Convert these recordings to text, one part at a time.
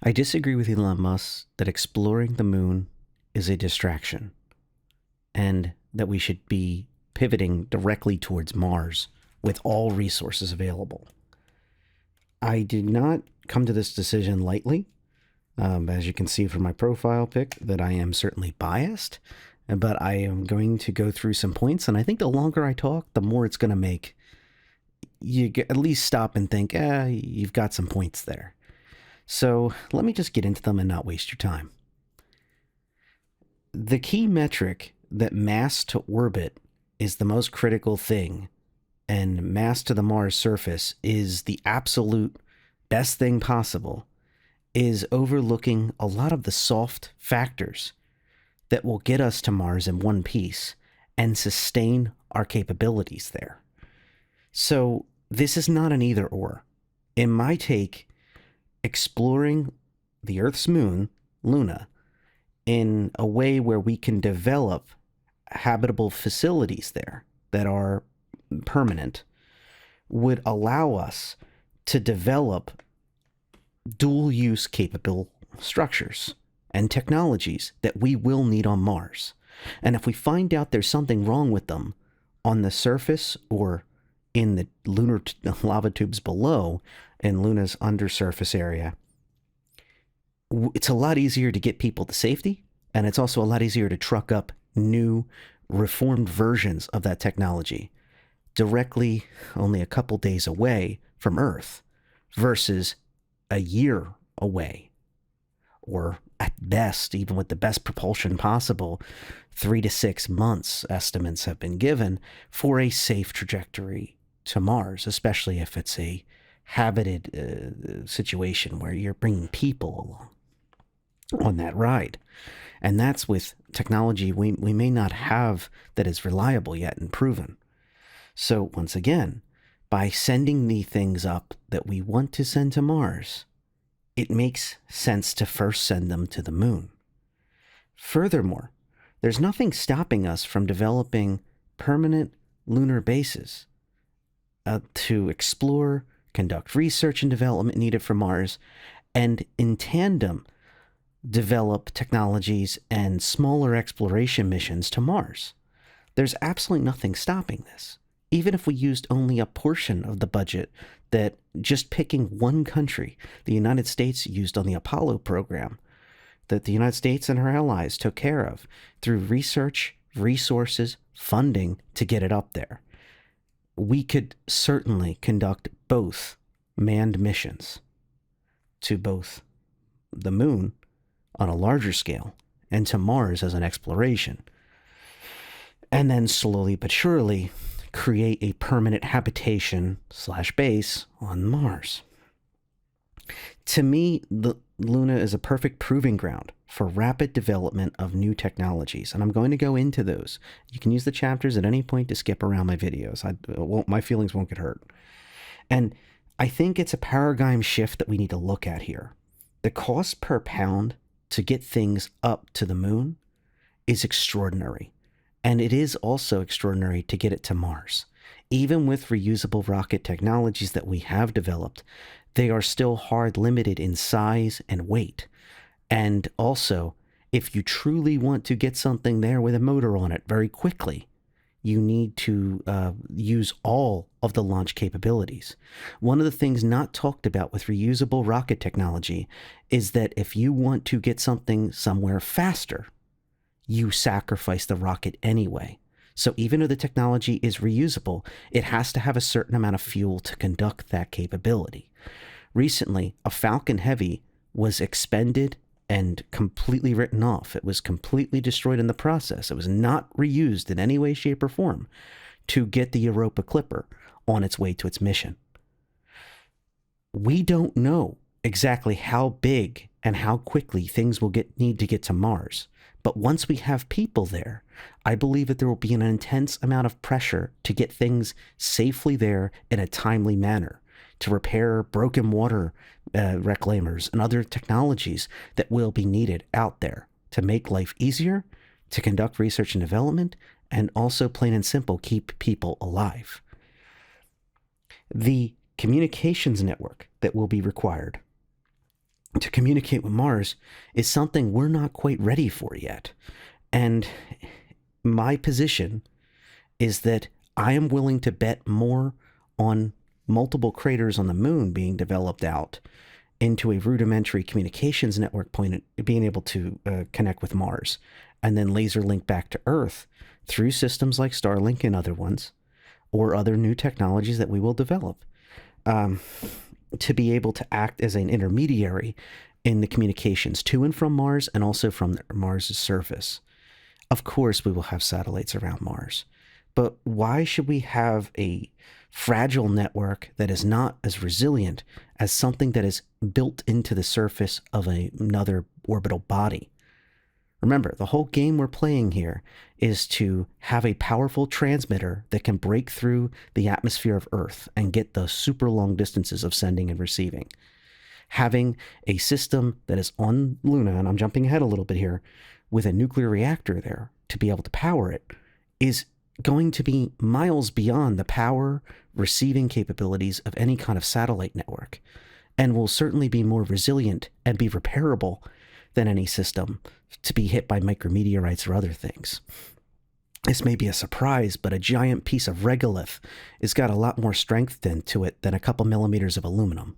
I disagree with Elon Musk that exploring the moon is a distraction and that we should be pivoting directly towards Mars with all resources available. I did not come to this decision lightly. As you can see from my profile pic, that I am certainly biased, but I am going to go through some points, and I think the longer I talk, the more it's going to make you at least stop and think, you've got some points there. So let me just get into them and not waste your time. The key metric that mass to orbit is the most critical thing, and mass to the Mars surface is the absolute best thing possible, is overlooking a lot of the soft factors that will get us to Mars in one piece and sustain our capabilities there. So this is not an either or. In my take, exploring the Earth's moon, Luna, in a way where we can develop habitable facilities there that are permanent would allow us to develop dual use capable structures and technologies that we will need on Mars. And if we find out there's something wrong with them on the surface or in the lunar lava tubes below, in Luna's undersurface area, it's a lot easier to get people to safety, and it's also a lot easier to truck up new, reformed versions of that technology directly only a couple days away from Earth versus a year away, or at best, even with the best propulsion possible, 3 to 6 months estimates have been given for a safe trajectory to Mars, especially if it's a habited situation where you're bringing people along on that ride. And that's with technology we may not have that is reliable yet and proven. So once again, by sending the things up that we want to send to Mars, it makes sense to first send them to the moon. Furthermore, there's nothing stopping us from developing permanent lunar bases to explore, conduct research and development needed for Mars, and in tandem, develop technologies and smaller exploration missions to Mars. There's absolutely nothing stopping this. Even if we used only a portion of the budget that just picking one country, the United States, used on the Apollo program, that the United States and her allies took care of through research, resources, funding to get it up there, we could certainly conduct both manned missions to both the moon on a larger scale and to Mars as an exploration. And then slowly but surely create a permanent habitation / base on Mars. To me, the Luna is a perfect proving ground for rapid development of new technologies, and I'm going to go into those. You can use the chapters at any point to skip around my videos. My feelings won't get hurt. And I think it's a paradigm shift that we need to look at here. The cost per pound to get things up to the moon is extraordinary. And it is also extraordinary to get it to Mars. Even with reusable rocket technologies that we have developed, they are still hard limited in size and weight. And also, if you truly want to get something there with a motor on it very quickly, you need to use all of the launch capabilities. One of the things not talked about with reusable rocket technology is that if you want to get something somewhere faster, you sacrifice the rocket anyway. So even though the technology is reusable, it has to have a certain amount of fuel to conduct that capability. Recently, a Falcon Heavy was expended and completely written off. It was completely destroyed in the process. It was not reused in any way, shape, or form to get the Europa Clipper on its way to its mission. We don't know exactly how big and how quickly things will need to get to Mars. But once we have people there, I believe that there will be an intense amount of pressure to get things safely there in a timely manner, to repair broken water reclaimers and other technologies that will be needed out there to make life easier, to conduct research and development, and also, plain and simple, keep people alive. The communications network that will be required to communicate with Mars is something we're not quite ready for yet. And my position is that I am willing to bet more on multiple craters on the moon being developed out into a rudimentary communications network being able to connect with Mars and then laser link back to Earth through systems like Starlink and other ones, or other new technologies that we will develop, to be able to act as an intermediary in the communications to and from Mars, and also from Mars' surface. Of course, we will have satellites around Mars, but why should we have a fragile network that is not as resilient as something that is built into the surface of another orbital body? Remember, the whole game we're playing here is to have a powerful transmitter that can break through the atmosphere of Earth and get the super long distances of sending and receiving. Having a system that is on Luna, and I'm jumping ahead a little bit here, with a nuclear reactor there to be able to power it, is going to be miles beyond the power receiving capabilities of any kind of satellite network, and will certainly be more resilient and be repairable than any system to be hit by micrometeorites or other things. This may be a surprise, but a giant piece of regolith has got a lot more strength into it than a couple millimeters of aluminum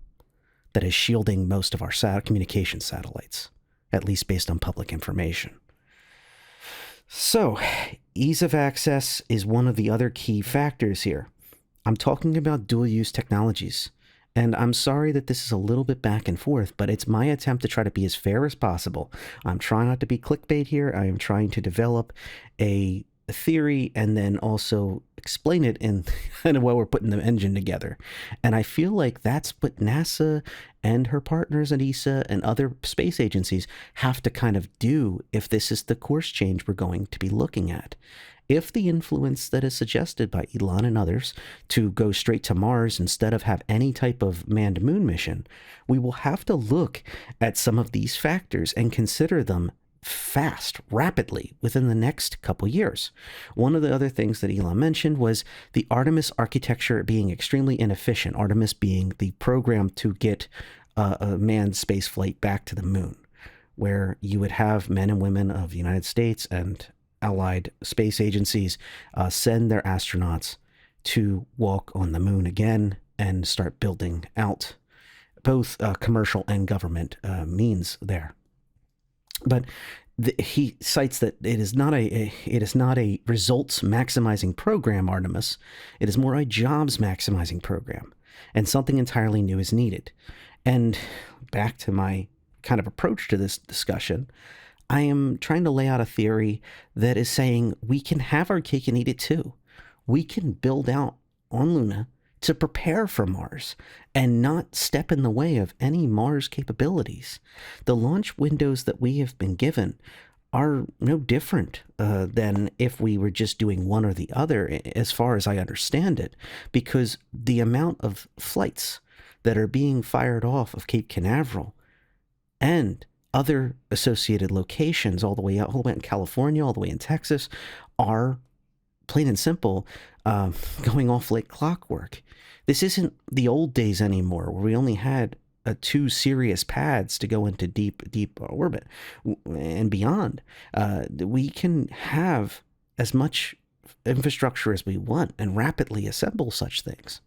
that is shielding most of our communication satellites, at least based on public information. So, ease of access is one of the other key factors here. I'm talking about dual-use technologies, and I'm sorry that this is a little bit back and forth, but it's my attempt to try to be as fair as possible. I'm trying not to be clickbait here. I am trying to develop a theory and then also explain it in kind of while we're putting the engine together. And I feel like that's what NASA and her partners at ESA and other space agencies have to kind of do if this is the course change we're going to be looking at. If the influence that is suggested by Elon and others to go straight to Mars instead of have any type of manned moon mission, we will have to look at some of these factors and consider them rapidly within the next couple years. One of the other things that Elon mentioned was the Artemis architecture being extremely inefficient, Artemis being the program to get a manned space flight back to the moon, where you would have men and women of the United States and allied space agencies send their astronauts to walk on the moon again and start building out both commercial and government means there. But he cites that it is not a results maximizing program, Artemis. It is more a jobs maximizing program, and something entirely new is needed. And back to my kind of approach to this discussion, I am trying to lay out a theory that is saying we can have our cake and eat it too. We can build out on Luna to prepare for Mars and not step in the way of any Mars capabilities. The launch windows that we have been given are no different than if we were just doing one or the other, as far as I understand it, because the amount of flights that are being fired off of Cape Canaveral and other associated locations all the way in California, all the way in Texas, are plain and simple going off like clockwork. This isn't the old days anymore, where we only had 2 serious pads to go into deep orbit and beyond. We can have as much infrastructure as we want and rapidly assemble such things.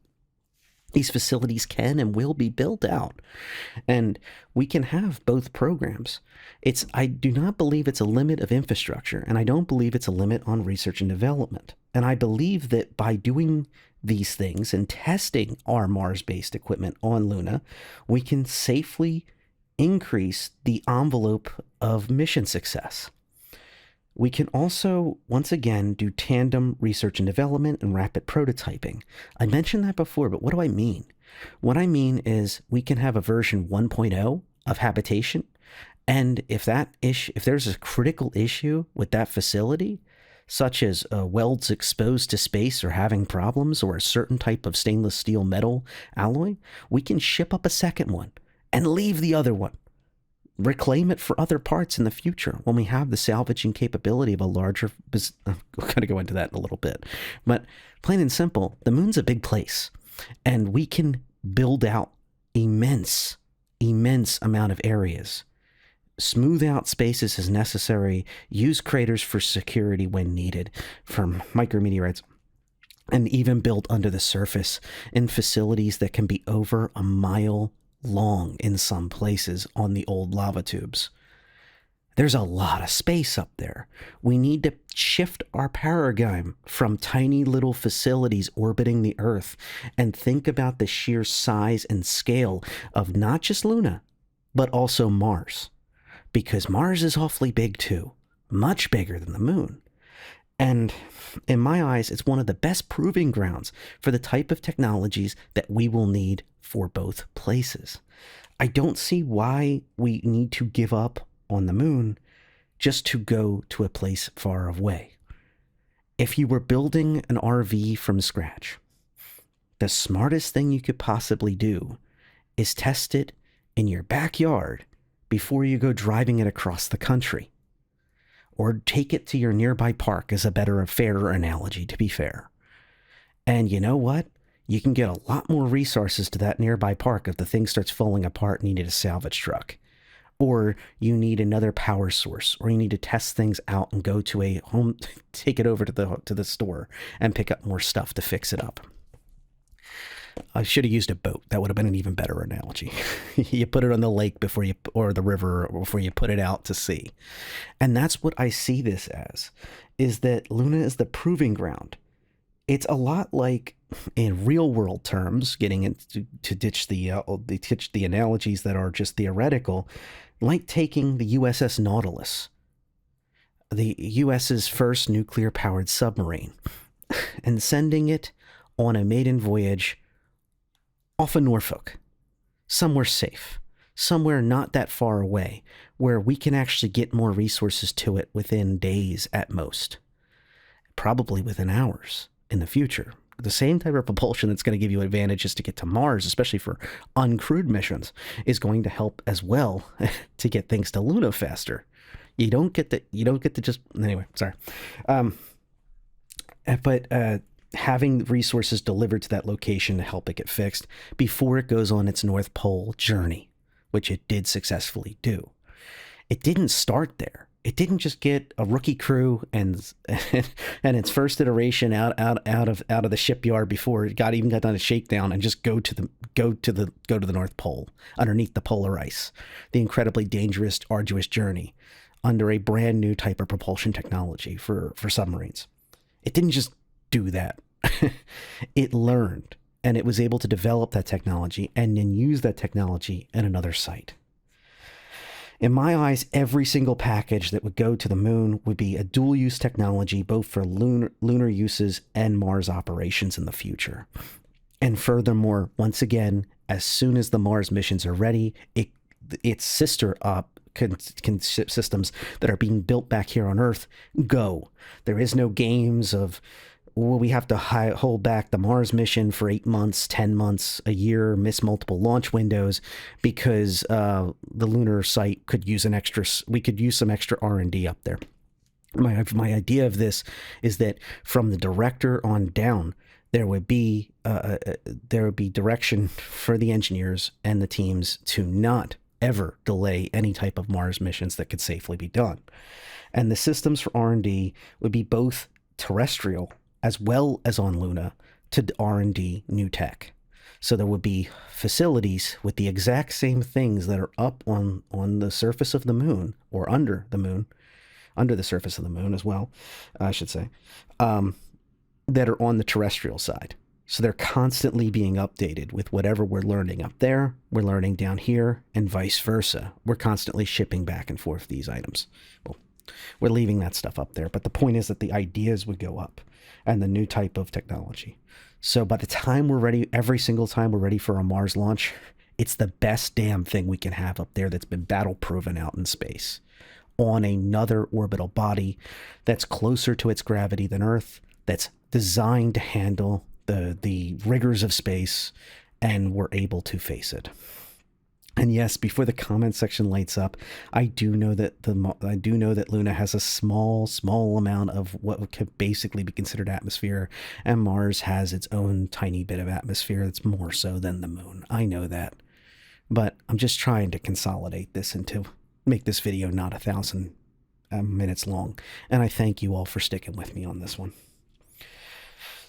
These facilities can and will be built out, and we can have both programs. I do not believe it's a limit of infrastructure, and I don't believe it's a limit on research and development. And I believe that by doing these things and testing our Mars-based equipment on Luna, we can safely increase the envelope of mission success. We can also, once again, do tandem research and development and rapid prototyping. I mentioned that before, but what do I mean? What I mean is we can have a version 1.0 of habitation, and if there's a critical issue with that facility, such as welds exposed to space or having problems, or a certain type of stainless steel metal alloy, we can ship up a second one and leave the other one. Reclaim it for other parts in the future when we have the salvaging capability of a larger... I'm going to go into that in a little bit. But plain and simple, the moon's a big place, and we can build out immense immense amount of areas. Smooth out spaces as necessary. Use craters for security when needed from micrometeorites. And even build under the surface in facilities that can be over a mile long in some places on the old lava tubes. There's a lot of space up there. We need to shift our paradigm from tiny little facilities orbiting the Earth and think about the sheer size and scale of not just Luna, but also Mars. Because Mars is awfully big too, much bigger than the moon. And in my eyes, it's one of the best proving grounds for the type of technologies that we will need for both places. I don't see why we need to give up on the moon just to go to a place far away. If you were building an RV from scratch, the smartest thing you could possibly do is test it in your backyard before you go driving it across the country. Or take it to your nearby park is a better, fairer analogy, to be fair. And you know what? You can get a lot more resources to that nearby park if the thing starts falling apart and you need a salvage truck. Or you need another power source, or you need to test things out and go to a home, take it over to the store and pick up more stuff to fix it up. I should have used a boat. That would have been an even better analogy. You put it on the lake or the river before you put it out to sea. And that's what I see this as, is that Luna is the proving ground. It's a lot like, in real world terms, getting into to ditch the analogies that are just theoretical, like taking the USS Nautilus, the US's first nuclear powered submarine, and sending it on a maiden voyage off of Norfolk, somewhere safe, somewhere not that far away, where we can actually get more resources to it within days at most, probably within hours in the future. The same type of propulsion that's going to give you advantages to get to Mars, especially for uncrewed missions, is going to help as well to get things to Luna faster. You don't get to just, anyway, sorry. But having resources delivered to that location to help it get fixed before it goes on its North Pole journey, which it did successfully do. It didn't start there. It didn't just get a rookie crew and its first iteration out of the shipyard before it got done a shakedown and just go to the North Pole underneath the polar ice. The incredibly dangerous, arduous journey under a brand new type of propulsion technology for submarines. It didn't just do that. It learned, and it was able to develop that technology and then use that technology at another site. In my eyes, every single package that would go to the moon would be a dual-use technology, both for lunar uses and Mars operations in the future. And furthermore, once again, as soon as the Mars missions are ready, its sister systems that are being built back here on Earth go. There is no games of, well, we have to hold back the Mars mission for 8 months, 10 months, a year, miss multiple launch windows because the lunar site could use we could use some extra R&D up there. My idea of this is that from the director on down, there would be direction for the engineers and the teams to not ever delay any type of Mars missions that could safely be done. And the systems for R&D would be both terrestrial as well as on Luna to R&D new tech. So there would be facilities with the exact same things that are up on the surface of the moon, or under the surface of the moon as well, I should say, that are on the terrestrial side. So they're constantly being updated with whatever we're learning up there, we're learning down here, and vice versa. We're constantly shipping back and forth these items. Well, we're leaving that stuff up there, but the point is that the ideas would go up and the new type of technology. So by the time we're ready, every single time we're ready for a Mars launch, it's the best damn thing we can have up there that's been battle proven out in space on another orbital body that's closer to its gravity than Earth, that's designed to handle the rigors of space, and we're able to face it. And yes, before the comment section lights up, I do know that Luna has a small amount of what could basically be considered atmosphere, and Mars has its own tiny bit of atmosphere that's more so than the moon. I know that. But I'm just trying to consolidate this into make this video not 1,000 minutes long. And I thank you all for sticking with me on this one.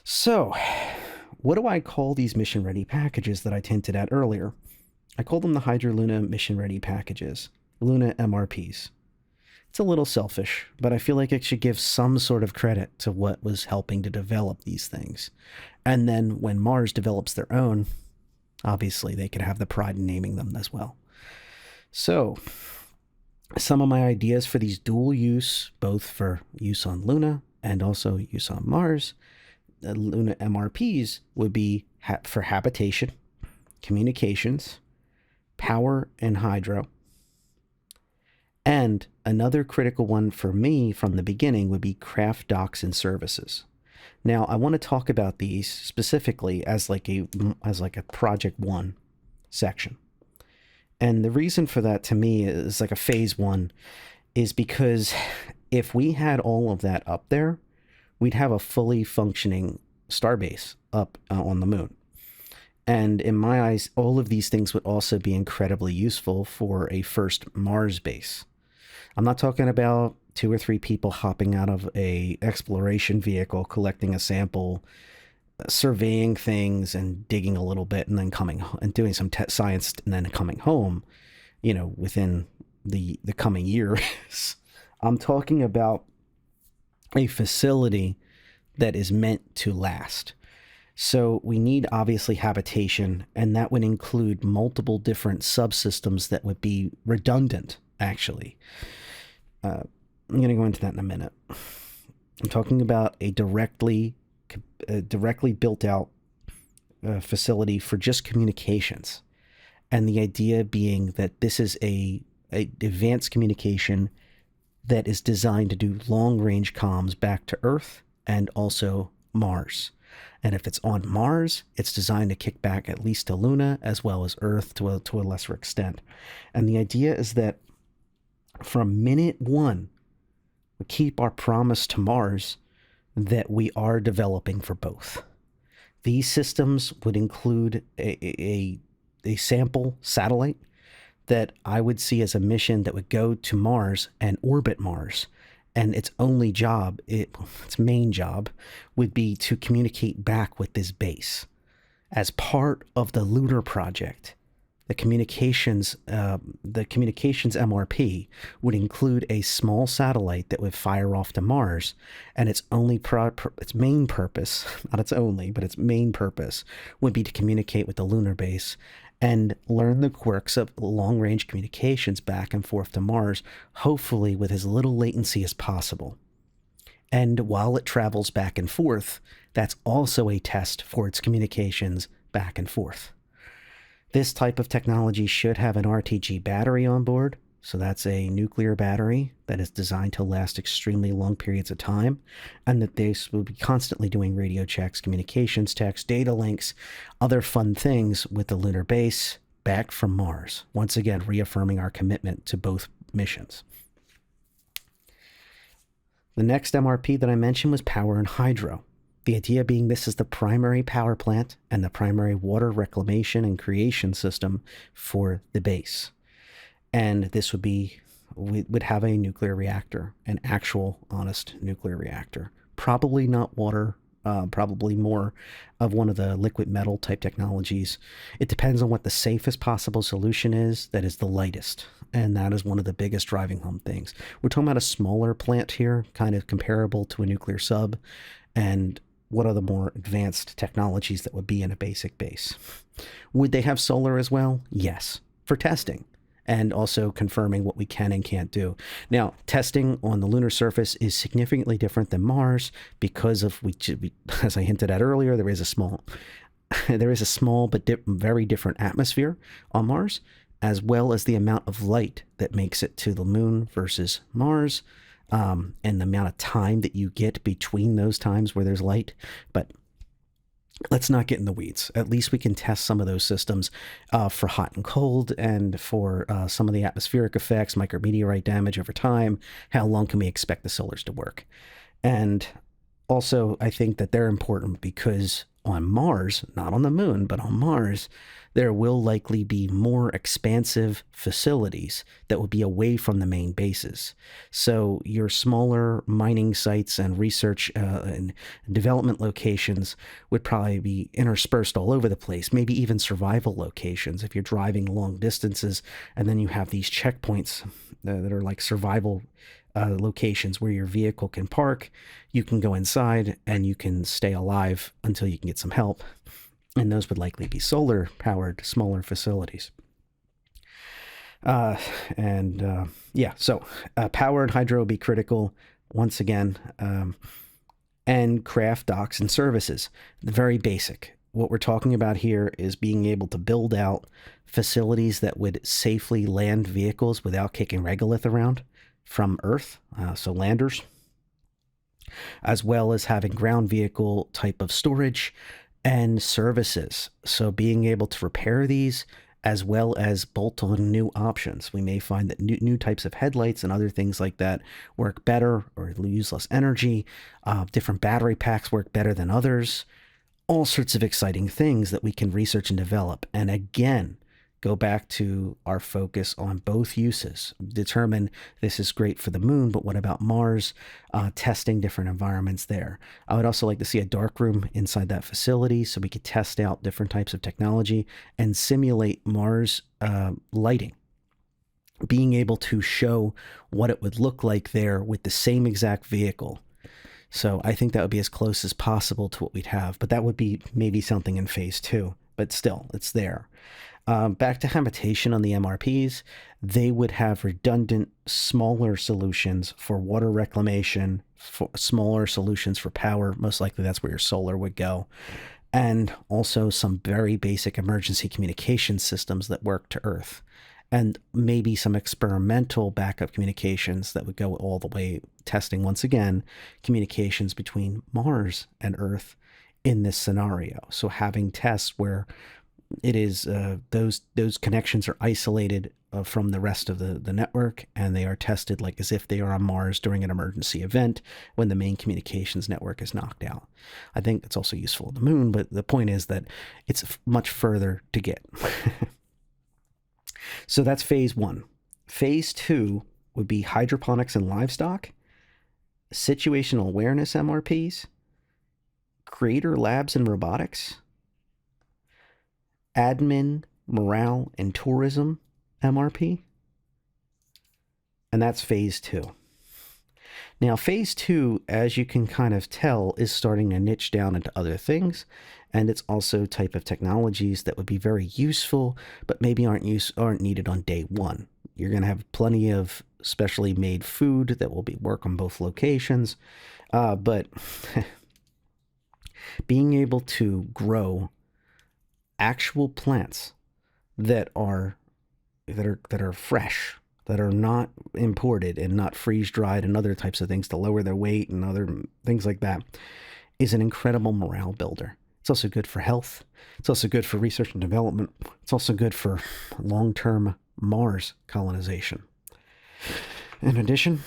So, what do I call these mission ready packages that I hinted at earlier? I call them the Hydra Luna mission ready packages, Luna MRPs. It's a little selfish, but I feel like it should give some sort of credit to what was helping to develop these things. And then when Mars develops their own, obviously they could have the pride in naming them as well. So, some of my ideas for these dual use, both for use on Luna and also use on Mars, the Luna MRPs would be for habitation, communications, power and hydro. And another critical one for me from the beginning would be craft docks and services. Now, I want to talk about these specifically as like a project 1 section. And the reason for that to me is like a phase 1 is because if we had all of that up there, we'd have a fully functioning starbase up on the moon. And in my eyes, all of these things would also be incredibly useful for a first Mars base. I'm not talking about 2 or 3 people hopping out of a exploration vehicle, collecting a sample, surveying things and digging a little bit and then coming and doing some science and then coming home, within the coming years. I'm talking about a facility that is meant to last. So we need obviously habitation, and that would include multiple different subsystems that would be redundant, actually. I'm going to go into that in a minute. I'm talking about a directly built out facility for just communications. And the idea being that this is a advanced communication that is designed to do long-range comms back to Earth and also Mars. And if it's on Mars, it's designed to kick back at least to Luna as well as Earth to a lesser extent. And the idea is that from minute 1, we keep our promise to Mars that we are developing for both. These systems would include a sample satellite that I would see as a mission that would go to Mars and orbit Mars. And its only job, its main job, would be to communicate back with this base. As part of the lunar project, the communications MRP would include a small satellite that would fire off to Mars, and its main purpose, not its only, but its main purpose would be to communicate with the lunar base and learn the quirks of long-range communications back and forth to Mars, hopefully with as little latency as possible. And while it travels back and forth, that's also a test for its communications back and forth. This type of technology should have an RTG battery on board, so that's a nuclear battery that is designed to last extremely long periods of time, and that they will be constantly doing radio checks, communications checks, data links, other fun things with the lunar base back from Mars, once again reaffirming our commitment to both missions. The next MRP that I mentioned was power and hydro. The idea being this is the primary power plant and the primary water reclamation and creation system for the base. And this would have a nuclear reactor, an actual, honest nuclear reactor. Probably not water, probably more of one of the liquid metal type technologies. It depends on what the safest possible solution is that is the lightest. And that is one of the biggest driving home things. We're talking about a smaller plant here, kind of comparable to a nuclear sub. And what are the more advanced technologies that would be in a basic base? Would they have solar as well? Yes, for testing and also confirming what we can and can't do. Now, testing on the lunar surface is significantly different than Mars because of, as I hinted at earlier, there is a small but very different atmosphere on Mars, as well as the amount of light that makes it to the moon versus Mars. And the amount of time that you get between those times where there's light. But let's not get in the weeds. At least we can test some of those systems for hot and cold and for some of the atmospheric effects, micrometeorite damage over time. How long can we expect the solars to work? And also, I think that they're important because on Mars, not on the moon, but on Mars, there will likely be more expansive facilities that will be away from the main bases. So your smaller mining sites and research and development locations would probably be interspersed all over the place, maybe even survival locations. If you're driving long distances and then you have these checkpoints that are like survival locations where your vehicle can park, you can go inside and you can stay alive until you can get some help. And those would likely be solar powered, smaller facilities. So powered hydro would be critical once again. And craft docks and services, very basic. What we're talking about here is being able to build out facilities that would safely land vehicles without kicking regolith around from Earth, so landers, as well as having ground vehicle type of storage and services. So being able to repair these as well as bolt on new options. We may find that new types of headlights and other things like that work better or use less energy. Different battery packs work better than others. All sorts of exciting things that we can research and develop. And again, go back to our focus on both uses. Determine this is great for the moon, but what about Mars? Testing different environments there. I would also like to see a dark room inside that facility so we could test out different types of technology and simulate Mars lighting. Being able to show what it would look like there with the same exact vehicle. So I think that would be as close as possible to what we'd have, but that would be maybe something in phase 2, but still, it's there. Back to habitation on the MRPs, they would have redundant, smaller solutions for water reclamation, for smaller solutions for power. Most likely that's where your solar would go. And also some very basic emergency communication systems that work to Earth. And maybe some experimental backup communications that would go all the way, testing once again, communications between Mars and Earth in this scenario. So having tests where it is those connections are isolated from the rest of the network, and they are tested like as if they are on Mars during an emergency event when the main communications network is knocked out. I think it's also useful on the moon, but the point is that it's much further to get. So that's phase 1. Phase 2 would be hydroponics and livestock, situational awareness MRPs, creator labs and robotics, admin, morale, and tourism MRP. And that's phase 2. Now, phase 2, as you can kind of tell, is starting to niche down into other things. And it's also type of technologies that would be very useful, but maybe aren't needed on day 1. You're going to have plenty of specially made food that will work on both locations. But being able to grow actual plants that are fresh, that are not imported and not freeze dried and other types of things to lower their weight and other things like that, is an incredible morale builder. It's also good for health. It's also good for research and development. It's also good for long-term Mars colonization. In addition,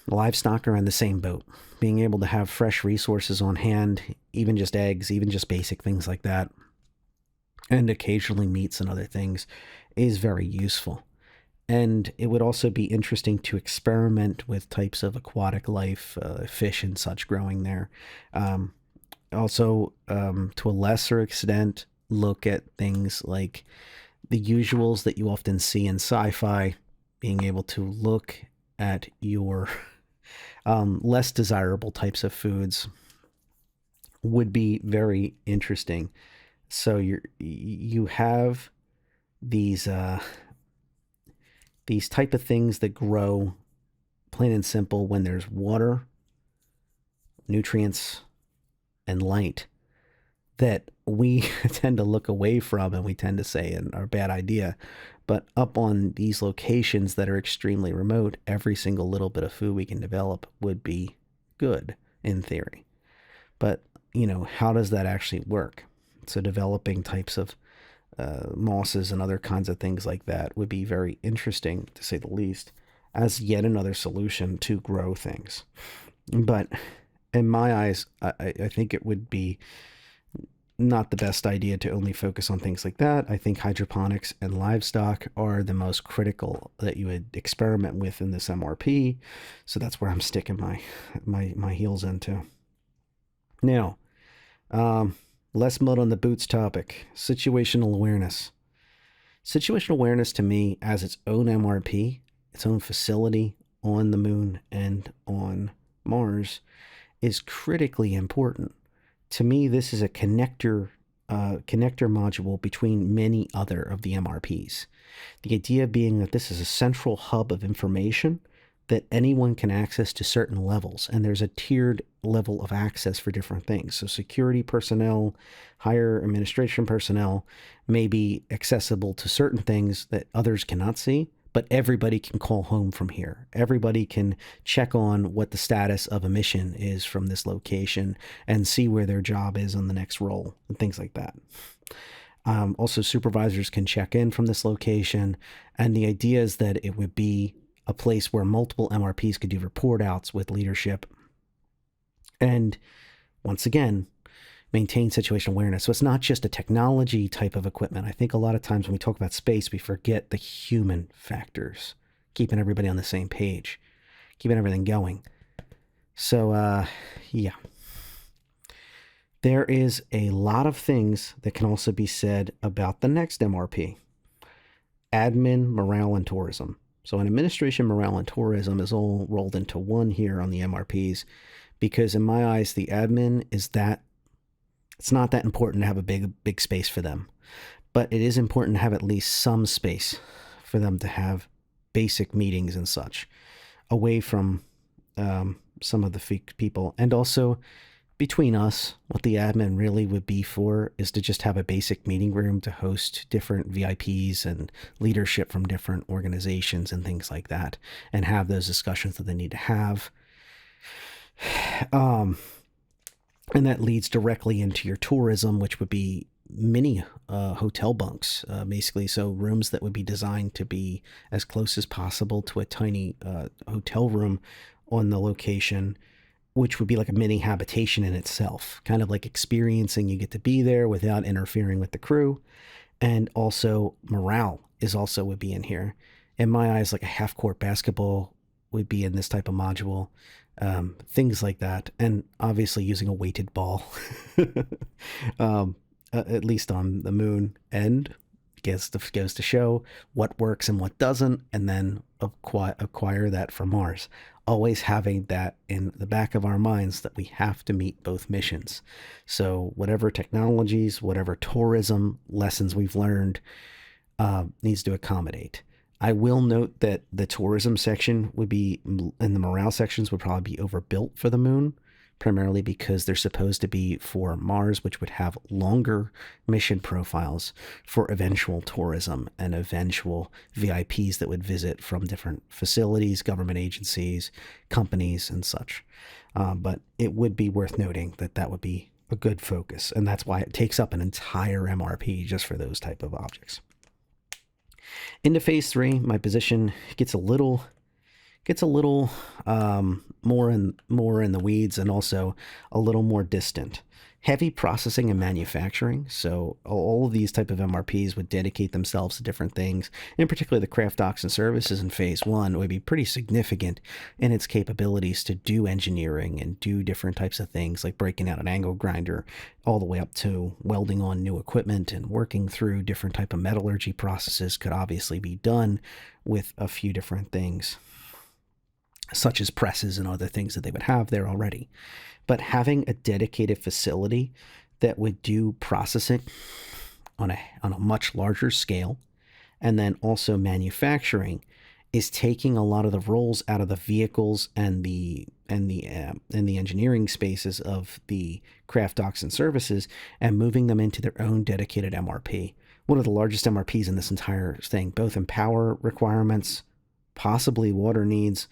livestock are in the same boat. Being able to have fresh resources on hand, even just eggs, even just basic things like that, and occasionally meats and other things, is very useful. And it would also be interesting to experiment with types of aquatic life, fish and such growing there. Also, to a lesser extent, look at things like the usuals that you often see in sci-fi, being able to look at your less desirable types of foods would be very interesting. So you have these type of things that grow plain and simple when there's water, nutrients, and light that we tend to look away from and we tend to say are a bad idea. But up on these locations that are extremely remote, every single little bit of food we can develop would be good in theory. But, how does that actually work? So developing types of mosses and other kinds of things like that would be very interesting, to say the least, as yet another solution to grow things. But in my eyes, I think it would be not the best idea to only focus on things like that. I think hydroponics and livestock are the most critical that you would experiment with in this MRP. So that's where I'm sticking my heels into. Now, less mud on the boots topic, situational awareness. Situational awareness to me as its own MRP, its own facility on the moon and on Mars, is critically important. To me, this is a connector module between many other of the MRPs. The idea being that this is a central hub of information that anyone can access to certain levels, and there's a tiered level of access for different things. So security personnel, higher administration personnel may be accessible to certain things that others cannot see, but everybody can call home from here. Everybody can check on what the status of a mission is from this location and see where their job is on the next roll and things like that. Also, supervisors can check in from this location, and the idea is that it would be a place where multiple MRPs could do report outs with leadership and, once again, maintain situational awareness. So it's not just a technology type of equipment. I think a lot of times when we talk about space, we forget the human factors, keeping everybody on the same page, keeping everything going. So, yeah. There is a lot of things that can also be said about the next MRP, admin, morale, and tourism. So an administration, morale, and tourism is all rolled into one here on the MRPs, because in my eyes, the admin is that it's not that important to have a big space for them, but it is important to have at least some space for them to have basic meetings and such away from some of the fake people. And also, between us, what the admin really would be for is to just have a basic meeting room to host different VIPs and leadership from different organizations and things like that, and have those discussions that they need to have. And that leads directly into your tourism, which would be mini hotel bunks, basically. So rooms that would be designed to be as close as possible to a tiny hotel room on the location, which would be like a mini habitation in itself, kind of like experiencing you get to be there without interfering with the crew. And also morale is also would be in here. In my eyes, like a half-court basketball would be in this type of module, things like that. And obviously using a weighted ball, at least on the moon, and goes to show what works and what doesn't, and then acquire that for Mars. Always having that in the back of our minds that we have to meet both missions. So whatever technologies, whatever tourism lessons we've learned needs to accommodate. I will note that the tourism section would be, and the morale sections would probably be overbuilt for the moon, primarily because they're supposed to be for Mars, which would have longer mission profiles for eventual tourism and eventual VIPs that would visit from different facilities, government agencies, companies, and such. But it would be worth noting that that would be a good focus, and that's why it takes up an entire MRP just for those type of objects. Into phase 3, my position gets a little more in the weeds, and also a little more distant. Heavy processing and manufacturing. So all of these type of MRPs would dedicate themselves to different things. In particular, the craft docks and services in phase 1 would be pretty significant in its capabilities to do engineering and do different types of things, like breaking out an angle grinder, all the way up to welding on new equipment and working through different type of metallurgy processes could obviously be done with a few different things, such as presses and other things that they would have there already. But having a dedicated facility that would do processing on a much larger scale, and then also manufacturing, is taking a lot of the roles out of the vehicles and the engineering spaces of the craft docks and services, and moving them into their own dedicated MRP. One of the largest MRPs in this entire thing, both in power requirements, possibly water needs,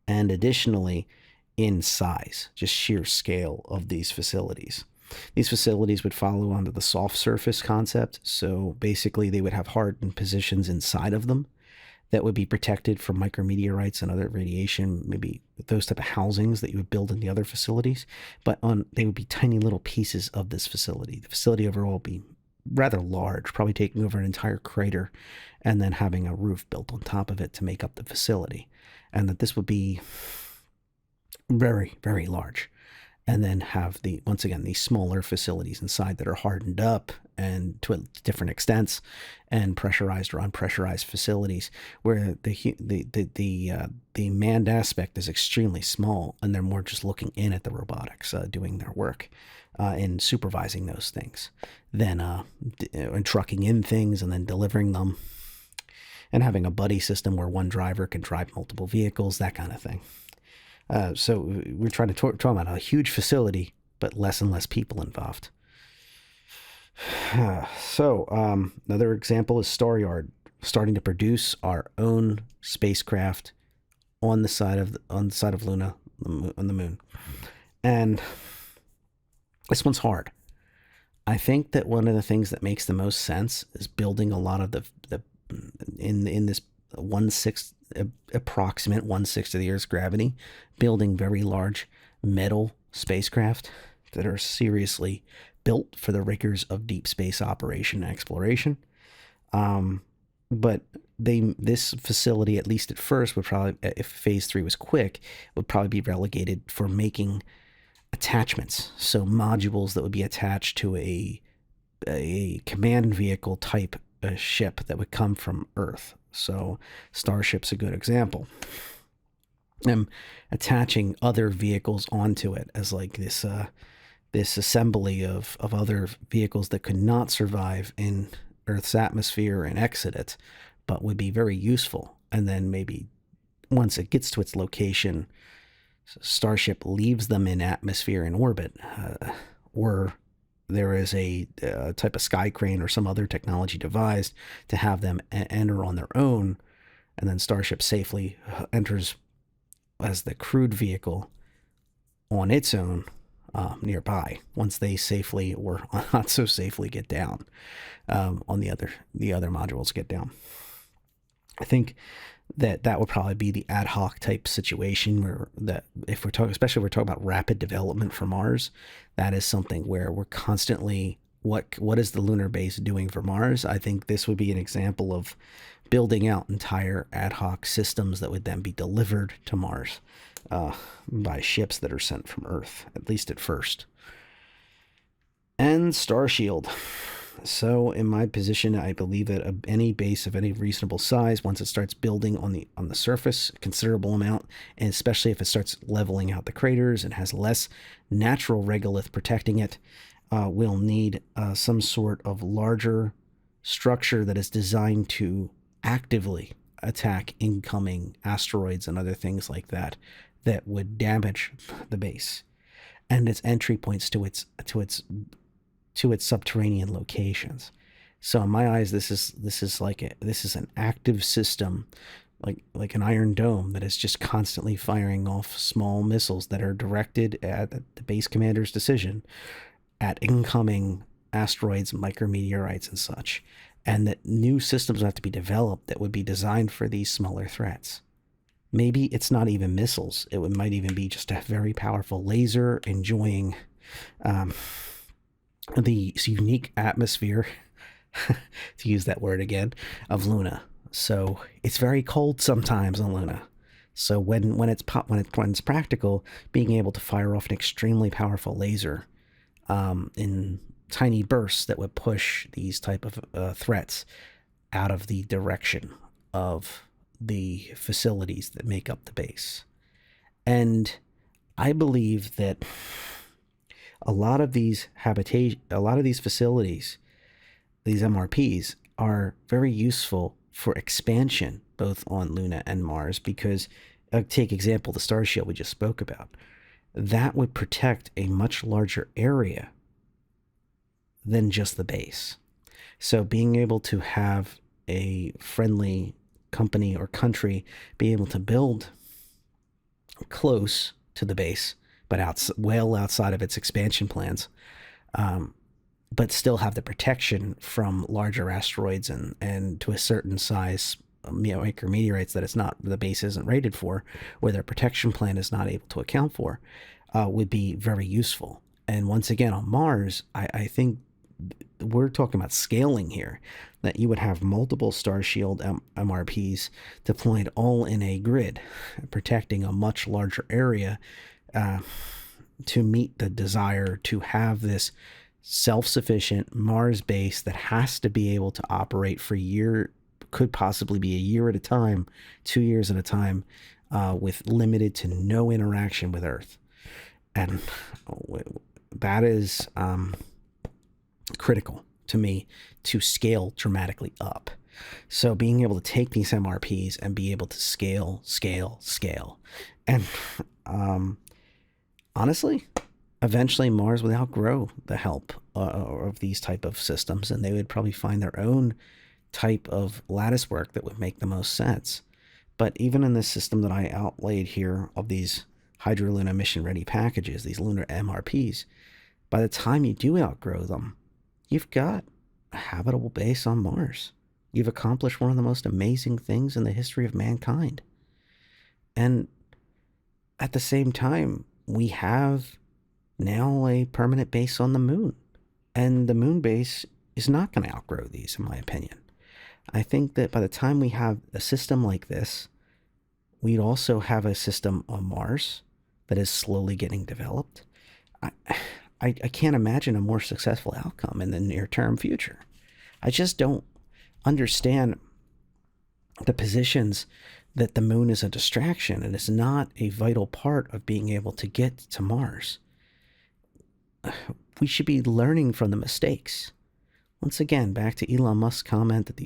and additionally in size, just sheer scale of these facilities. These facilities would follow onto the soft surface concept. So basically they would have hardened positions inside of them that would be protected from micrometeorites and other radiation, maybe those type of housings that you would build in the other facilities, but they would be tiny little pieces of this facility. The facility overall would be rather large, probably taking over an entire crater and then having a roof built on top of it to make up the facility. And that this would be very, very large. And then have once again, these smaller facilities inside that are hardened up and to different extents, and pressurized or unpressurized facilities where the manned aspect is extremely small, and they're more just looking in at the robotics, doing their work, and supervising those things, then and trucking in things and then delivering them, and having a buddy system where one driver can drive multiple vehicles, that kind of thing. So we're trying to talk about a huge facility, but less and less people involved. So another example is StarYard, starting to produce our own spacecraft on the side of Luna, on the moon. And this one's hard. I think that one of the things that makes the most sense is building a lot of the in this 1/6, approximate 1/6 of the Earth's gravity, building very large metal spacecraft that are seriously built for the rigors of deep space operation and exploration. But this facility, at least at first, would probably, if phase 3 was quick, would probably be relegated for making attachments. So modules that would be attached to a command vehicle type ship that would come from Earth. So Starship's a good example. Attaching other vehicles onto it as like this assembly of other vehicles that could not survive in Earth's atmosphere and exit it, but would be very useful. And then maybe once it gets to its location, Starship leaves them in atmosphere and orbit, or there is a type of sky crane or some other technology devised to have them enter on their own, and then Starship safely enters as the crewed vehicle on its own nearby, once they safely or not so safely get down, on the other modules get down. I think that would probably be the ad hoc type situation where that, if we're talking, especially if we're talking about rapid development for Mars, that is something where we're constantly, what is the lunar base doing for Mars? I think this would be an example of building out entire ad hoc systems that would then be delivered to Mars by ships that are sent from Earth, at least at first. And StarShield. So in my position, I believe that any base of any reasonable size, once it starts building on the surface, a considerable amount, and especially if it starts leveling out the craters and has less natural regolith protecting it, will need some sort of larger structure that is designed to actively attack incoming asteroids and other things like that would damage the base and its entry points to its subterranean locations. So in my eyes, this is an active system, like an Iron Dome that is just constantly firing off small missiles that are directed at the base commander's decision at incoming asteroids, micrometeorites, and such. And that new systems have to be developed that would be designed for these smaller threats. Maybe it's not even missiles. It might even be just a very powerful laser enjoying the unique atmosphere, to use that word again, of Luna. So it's very cold sometimes on Luna. So when it's practical, being able to fire off an extremely powerful laser in tiny bursts that would push these type of threats out of the direction of the facilities that make up the base. And I believe that a lot of these facilities, these MRPs, are very useful for expansion, both on Luna and Mars, because take example, the StarShield we just spoke about. That would protect a much larger area than just the base. So being able to have a friendly company or country be able to build close to the base, but well outside of its expansion plans, but still have the protection from larger asteroids and to a certain size micrometeorites that it's not, the base isn't rated for, or their protection plan is not able to account for, would be very useful. And once again, on Mars, I think we're talking about scaling here, that you would have multiple StarShield MRPs deployed all in a grid, protecting a much larger area, to meet the desire to have this self-sufficient Mars base that has to be able to operate for a year, could possibly be a year at a time, 2 years at a time, with limited to no interaction with Earth. And that is critical to me to scale dramatically up. So being able to take these MRPs and be able to scale. And honestly, eventually Mars would outgrow the help of these type of systems, and they would probably find their own type of lattice work that would make the most sense. But even in this system that I outlaid here of these Hydroluna mission-ready packages, these lunar MRPs, by the time you do outgrow them, you've got a habitable base on Mars. You've accomplished one of the most amazing things in the history of mankind. And at the same time, we have now a permanent base on the moon. And the moon base is not going to outgrow these, in my opinion. I think that by the time we have a system like this, we'd also have a system on Mars that is slowly getting developed. I can't imagine a more successful outcome in the near-term future. I just don't understand the positions that the moon is a distraction and is not a vital part of being able to get to Mars. We should be learning from the mistakes. Once again, back to Elon Musk's comment that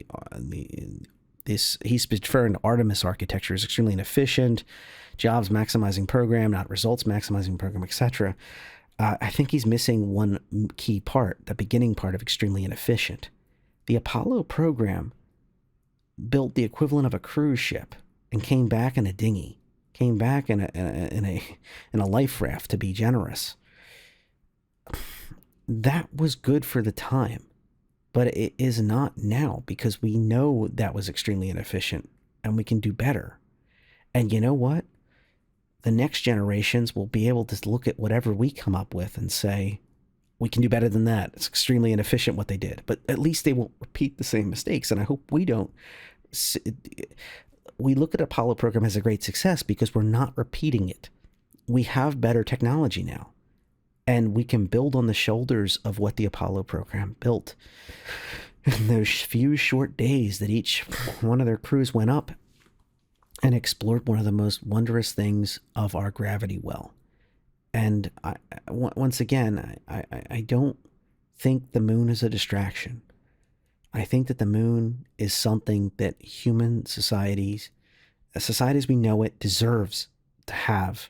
he's referring to Artemis architecture is extremely inefficient, jobs maximizing program, not results maximizing program, etc. I think he's missing one key part, the beginning part of extremely inefficient. The Apollo program built the equivalent of a cruise ship and came back in a dinghy, came back in a life raft, to be generous. That was good for the time, but it is not now, because we know that was extremely inefficient and we can do better. And you know what? The next generations will be able to look at whatever we come up with and say, we can do better than that. It's extremely inefficient what they did, but at least they won't repeat the same mistakes. And I hope we don't. We look at Apollo program as a great success because we're not repeating it. We have better technology now, and we can build on the shoulders of what the Apollo program built. In those few short days that each one of their crews went up and explored one of the most wondrous things of our gravity well. And once again, I don't think the moon is a distraction. I think that the moon is something that human societies as we know it, deserves to have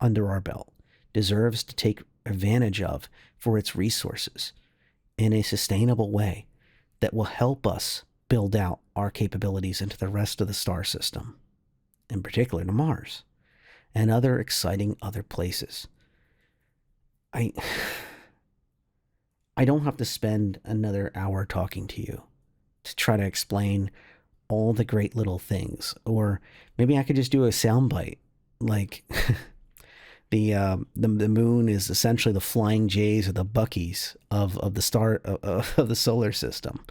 under our belt, deserves to take advantage of for its resources in a sustainable way that will help us build out our capabilities into the rest of the star system, in particular to Mars and other exciting other places. I don't have to spend another hour talking to you to try to explain all the great little things, or maybe I could just do a soundbite like the moon is essentially the flying J's or the Buckies of the solar system.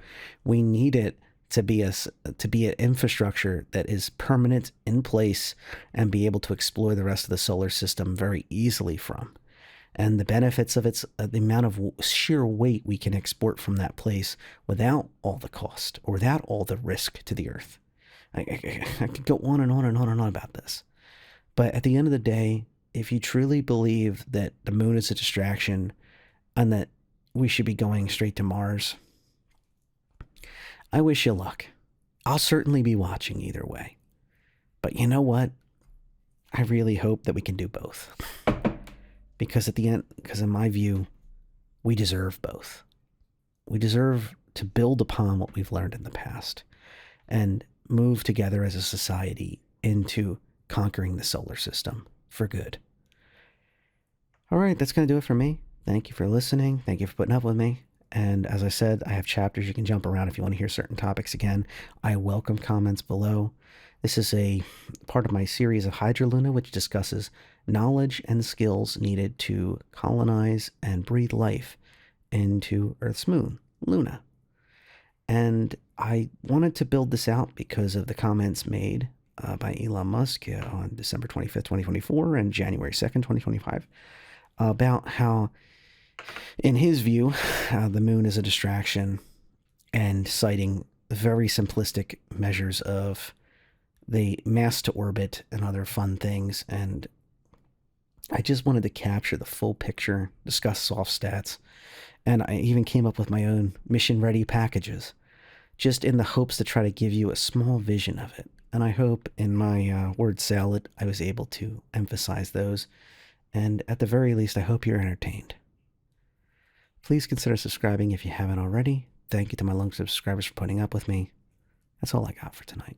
We need it to be an infrastructure that is permanent in place and be able to explore the rest of the solar system very easily from. And the benefits of its the amount of sheer weight we can export from that place without all the cost or without all the risk to the Earth. I could go on and on and on and on about this. But at the end of the day, if you truly believe that the moon is a distraction and that we should be going straight to Mars, I wish you luck. I'll certainly be watching either way. But you know what? I really hope that we can do both. Because in my view, we deserve both. We deserve to build upon what we've learned in the past and move together as a society into conquering the solar system for good. All right, that's going to do it for me. Thank you for listening. Thank you for putting up with me. And as I said, I have chapters. You can jump around if you want to hear certain topics again. I welcome comments below. This is a part of my series of Hydra Luna, which discusses knowledge and skills needed to colonize and breathe life into Earth's moon, Luna. And I wanted to build this out because of the comments made by Elon Musk on December 25th, 2024 and January 2nd, 2025, about how, in his view, the moon is a distraction, and citing very simplistic measures of the mass to orbit and other fun things. And I just wanted to capture the full picture, discuss soft stats, and I even came up with my own mission-ready packages, just in the hopes to try to give you a small vision of it. And I hope in my word salad, I was able to emphasize those. And at the very least, I hope you're entertained. Please consider subscribing if you haven't already. Thank you to my long subscribers for putting up with me. That's all I got for tonight.